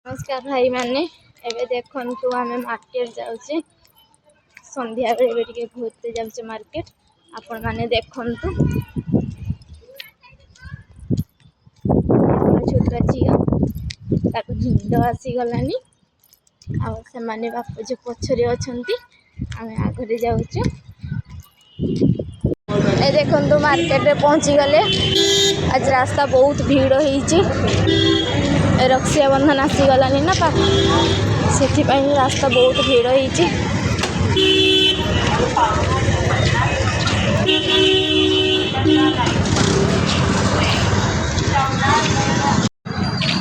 नमस्कार भाई माने एबे देखंतु आमे मार्केट जाउचे संध्या बेले टिके घुरते जाउचे मार्केट आपण माने देखंतु छोटा झिया ताको निंद आसी गलानी आ से माने बापू जे पछरे अछंती आमे आगरे जाउचे ए देखंतु मार्केट रे पहुंची गले आज रास्ता बहुत भीड़ होईची रक्षा बंधन आसी गलानी ना पा से रास्ता बहुत भीड़ होईची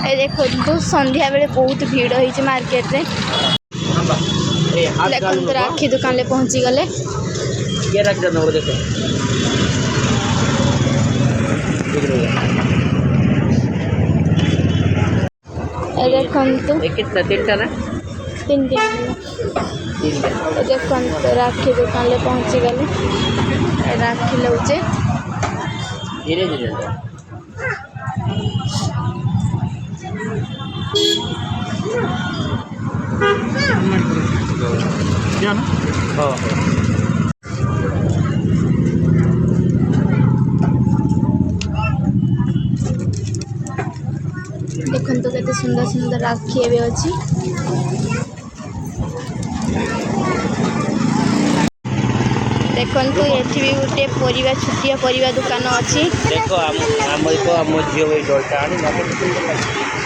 ए देखो संध्या बेले बहुत भीड़ होईची मार्केट रे देखो राखी दुकान ले पहुंची गले ये रख दो देखो देखंतु कितना तीनटा ना तीन देखंतु राखी दुकान ले पहुंची गले राखी लउचे धीरे धीरे क्या ना हां देखंतु केते सुंदर सुंदर राखी एबे अछि देखंतु एठी भी गुटे परिवा छुटिया परिवा दुकान अछि देखो हम झियो ए डोलटा आनी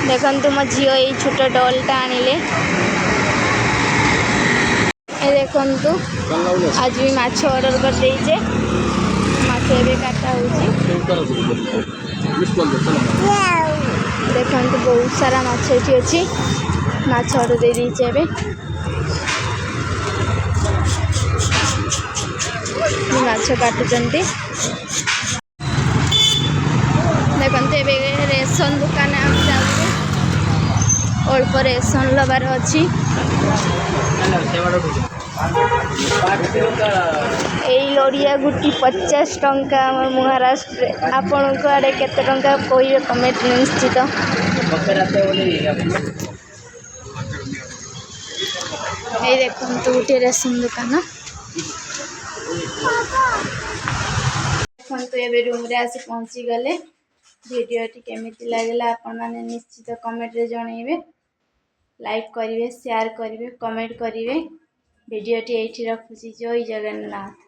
देखंतु म झियो ए छोटा डोलटा आनिले ए देखंतु आज भी माछ ऑर्डर कर देइजे माछ एबे काटा होची देखंतु बहुत सारा माछ एठी अछि माछ ऑर्डर दे दीचे एबे माछ काटुचंती देखंतु एबे रेशन दुकान आ जाउचे अल्प रेशन लबार अछि एई लोडिया गुटी 50 टंका हमर महाराष्ट्र आपन को आडे केते टंका कहियो कमेंट निश्चित ए देखंतु गुटी रेशन दुकान देखंतु एबे रूम रे आसी पहुंची गले वीडियो टी केमिति लागला आपन माने निश्चित कमेंट रे जणैबे लाइक करिवे शेयर करिवे कमेंट करिवे वीडियो टी एठी रखुची जय जगन्नाथ।